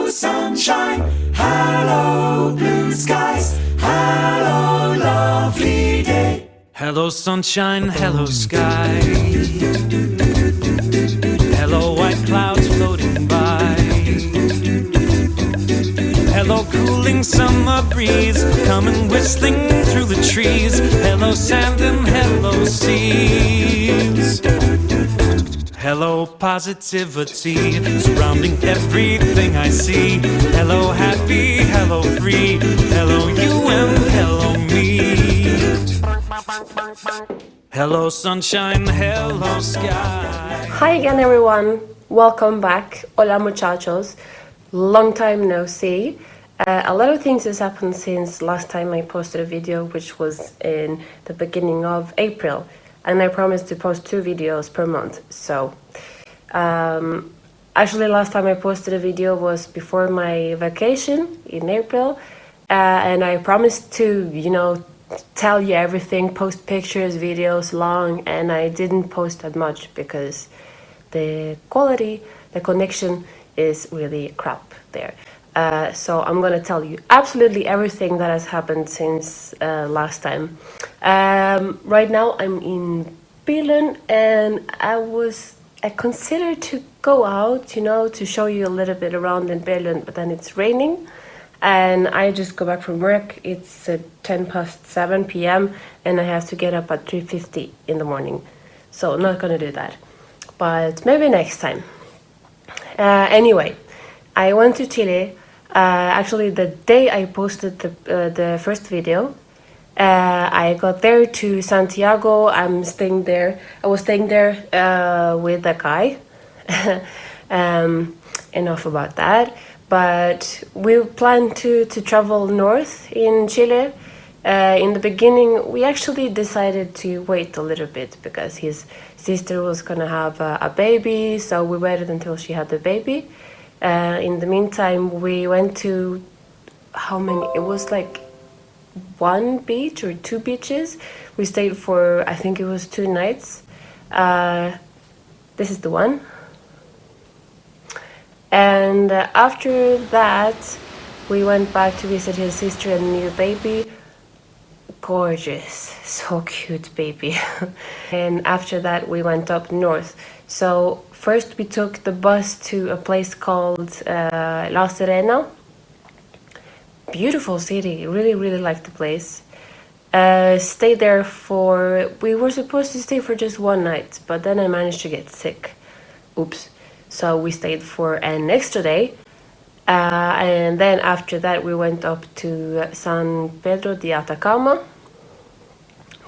sunshine, hello blue skies, hello lovely day. Hello sunshine, hello sky. Hello white clouds floating by. Hello cooling summer breeze coming whistling through the trees. Hello sand and hello seas. Hello positivity surrounding everything I see. Hello happy, hello free. Hello you and hello me. Hello sunshine, hello sky. Hi again everyone, welcome back. Hola muchachos, long time no see. A lot of things has happened since last time I posted a video, which was in the beginning of April, and I promised to post 2 videos per month. So actually last time I posted a video was before my vacation in April, and I promised to, tell you everything, post pictures, videos long, and I didn't post that much because the quality, the connection is really crap there. So I'm gonna tell you absolutely everything that has happened since last time. Right now I'm in Billund, and I considered to go out, to show you a little bit around in Billund, but then it's raining. And I just go back from work. It's 7 p.m. and I have to get up at 3:50 in the morning. So I'm not gonna do that, but maybe next time. Anyway, I went to Chile. Actually, the day I posted the first video, I got there to Santiago. I was staying there with a guy. Enough about that. But we planned to travel north in Chile. In the beginning, we actually decided to wait a little bit because his sister was gonna have a baby, so we waited until she had the baby. In the meantime, we went to how many? It was like 1 beach or 2 beaches. We stayed for, I think it was 2 nights. This is the one. And after that, we went back to visit his sister and new baby. Gorgeous, so cute baby. And after that, we went up north. So first we took the bus to a place called La Serena. Beautiful city, really, really liked the place. Stayed there we were supposed to stay for just 1 night, but then I managed to get sick. Oops. So we stayed for an extra day. And then after that, we went up to San Pedro de Atacama,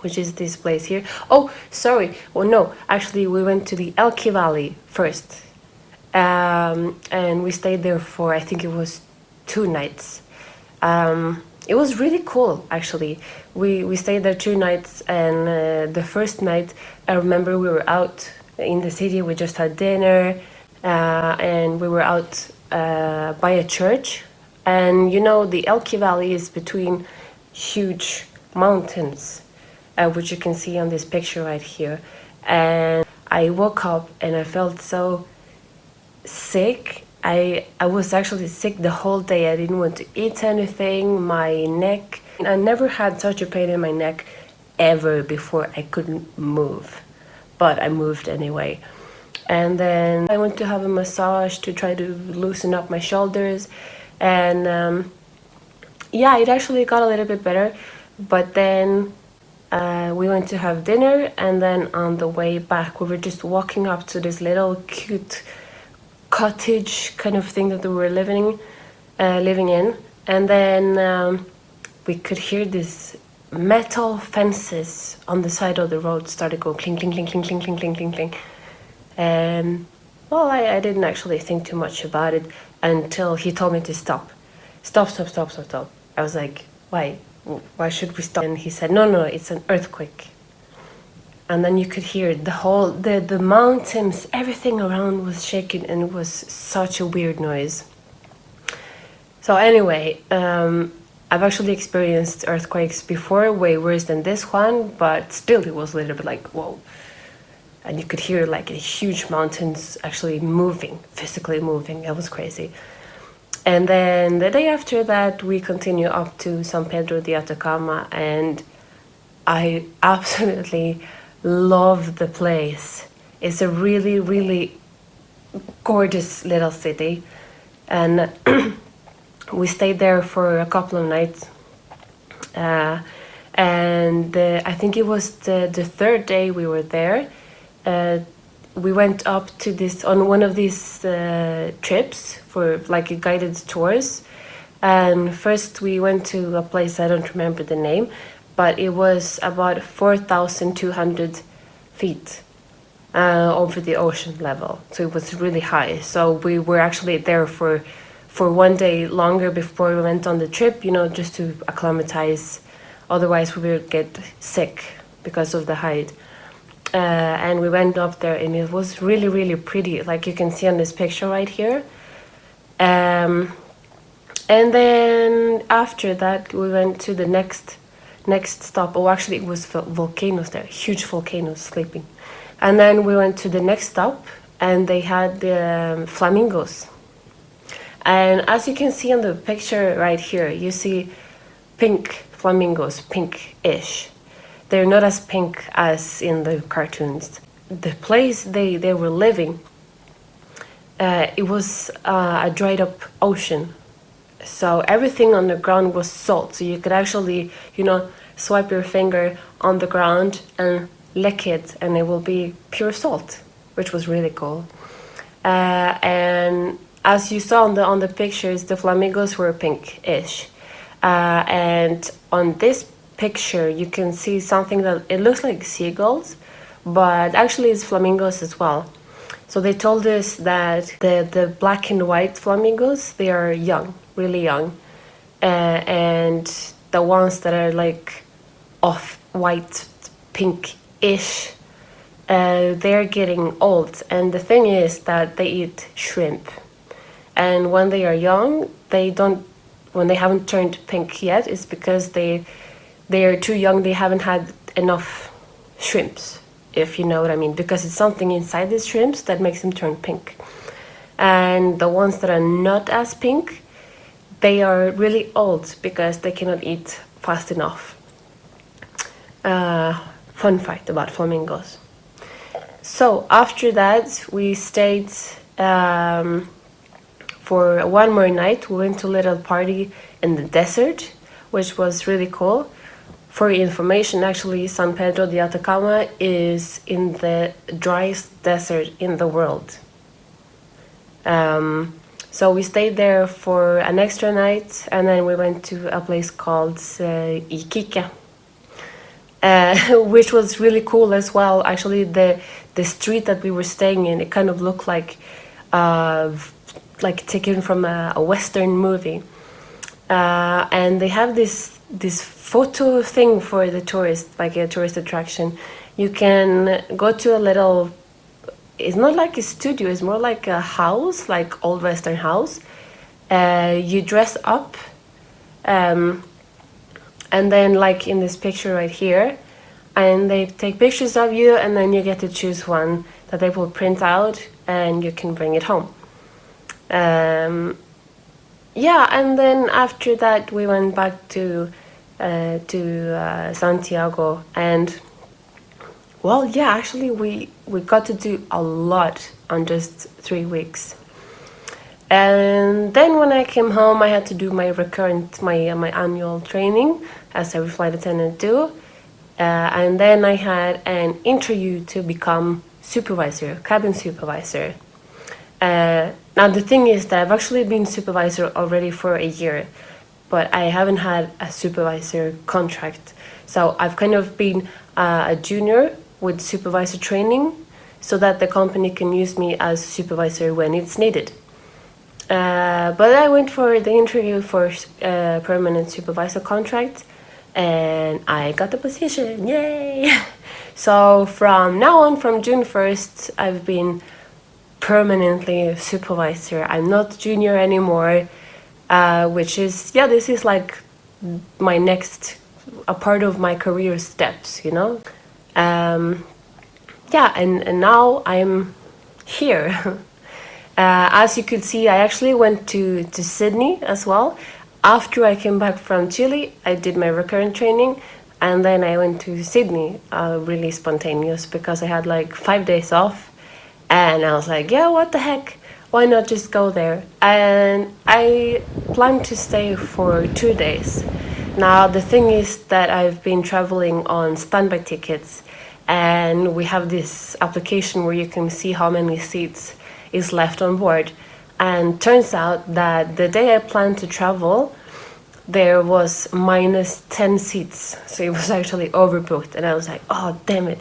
which is this place here. Oh, sorry. Well, no, actually, we went to the Elqui Valley first. And we stayed there for, I think it was 2 nights. It was really cool, actually. We stayed there 2 nights, and the first night, I remember we were out in the city. We just had dinner, and we were out by a church. And the Elqui Valley is between huge mountains, which you can see on this picture right here. And I woke up and I felt so sick. I was actually sick the whole day. I didn't want to eat anything. My neck, I never had such a pain in my neck ever before. I couldn't move, but I moved anyway. And then I went to have a massage to try to loosen up my shoulders. And yeah, it actually got a little bit better. But then we went to have dinner, and then on the way back, we were just walking up to this little cute cottage kind of thing that we were living in. And then we could hear this metal fences on the side of the road started going clink, clink, clink, clink, clink, clink, clink, clink, clink. Well, I didn't actually think too much about it until he told me to stop. Stop. I was like, why? Why should we stop? And he said, no, it's an earthquake. And then you could hear the mountains, everything around was shaking, and it was such a weird noise. So anyway, I've actually experienced earthquakes before, way worse than this one, but still it was a little bit like, whoa. And you could hear like huge mountains actually moving, physically moving. It was crazy. And then the day after that, we continue up to San Pedro de Atacama, and I absolutely love the place. It's a really, really gorgeous little city, and we stayed there for a couple of nights. And I think it was the third day we were there. We went up to this on one of these trips for like a guided tours. And first we went to a place I don't remember the name, but it was about 4,200 feet over the ocean level. So it was really high. So we were actually there for one day longer before we went on the trip, you know, just to acclimatize. Otherwise we would get sick because of the height. And we went up there, and it was really, really pretty, like you can see on this picture right here. And then after that we went to the next stop. Oh, actually it was volcanoes there, huge volcanoes sleeping. And then we went to the next stop, and they had the flamingos. And as you can see on the picture right here, you see pink flamingos, pink-ish. They're not as pink as in the cartoons. The place they were living, it was a dried up ocean. So everything on the ground was salt. So you could actually, you know, swipe your finger on the ground and lick it, and it will be pure salt, which was really cool. And as you saw on the pictures, the flamingos were pink-ish. And on this picture you can see something that it looks like seagulls, but actually it's flamingos as well. So they told us that the black and white flamingos, they are young, really young, and the ones that are like off-white, pink-ish, they're getting old. And the thing is that they eat shrimp, and when they are young, when they haven't turned pink yet, it's because they are too young. They haven't had enough shrimps, if you know what I mean, because it's something inside these shrimps that makes them turn pink. And the ones that are not as pink, they are really old because they cannot eat fast enough. Fun fact about flamingos. So after that we stayed for one more night. We went to a little party in the desert, which was really cool. For your information, actually, San Pedro de Atacama is in the driest desert in the world. So we stayed there for an extra night, and then we went to a place called Iquique, which was really cool as well. Actually, the street that we were staying in, it kind of looked like taken from a Western movie. And they have this photo thing for the tourist, like a tourist attraction. You can go to a little, it's not like a studio, it's more like a house, like old Western house. You dress up, and then like in this picture right here, and they take pictures of you, and then you get to choose one that they will print out, and you can bring it home. Yeah, and then after that we went back to Santiago, and well, yeah, actually we got to do a lot on just 3 weeks. And then when I came home, I had to do my annual training, as every flight attendant do, and then I had an interview to become cabin supervisor. Now the thing is that I've actually been supervisor already for a year, but I haven't had a supervisor contract. So I've kind of been a junior with supervisor training, so that the company can use me as supervisor when it's needed. But I went for the interview for a permanent supervisor contract, and I got the position, yay! So from now on, from June 1st, I've been permanently supervisor. I'm not junior anymore, which is, yeah, this is like my next, a part of my career steps, you know? Yeah, and now I'm here. As you could see, I actually went to Sydney as well. After I came back from Chile, I did my recurrent training, and then I went to Sydney, really spontaneous, because I had like 5 days off, and I was like, yeah, what the heck? Why not just go there? And I planned to stay for 2 days. Now, the thing is that I've been traveling on standby tickets, and we have this application where you can see how many seats is left on board. And turns out that the day I planned to travel, there was minus 10 seats. So it was actually overbooked. And I was like, oh, damn it.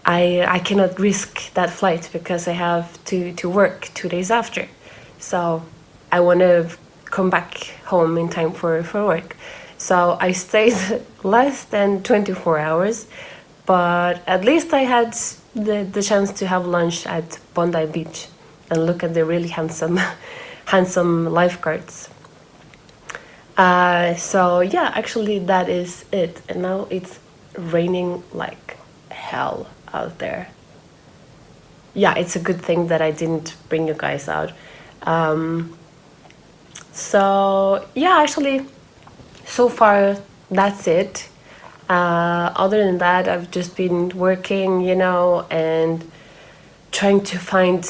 I cannot risk that flight because I have to work 2 days after. So I want to come back home in time for work. So I stayed less than 24 hours, but at least I had the chance to have lunch at Bondi Beach and look at the really handsome, handsome lifeguards. So yeah, actually that is it. And now it's raining like hell out there. Yeah, it's a good thing that I didn't bring you guys out. So yeah, actually, so far that's it. Other than that, I've just been working, and trying to find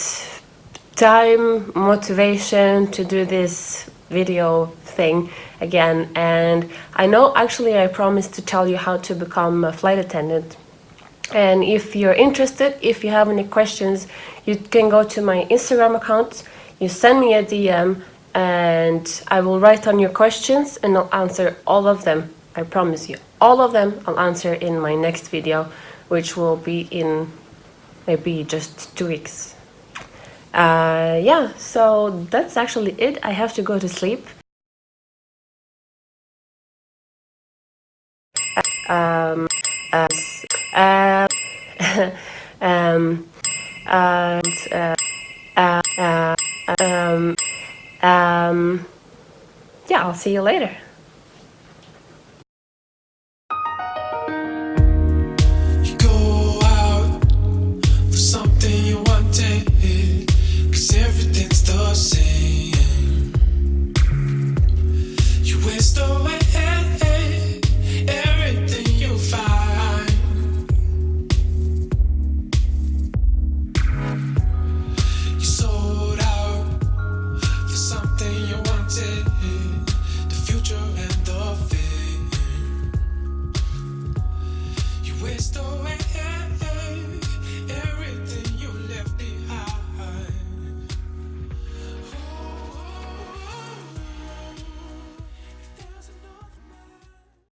time, motivation to do this video thing again. And I know actually I promised to tell you how to become a flight attendant. And if you're interested, if you have any questions, you can go to my Instagram account, you send me a DM, and I will write on your questions and I'll answer all of them. I promise you. All of them I'll answer in my next video, which will be in maybe just 2 weeks. Yeah, so that's actually it. I have to go to sleep. Yeah, I'll see you later.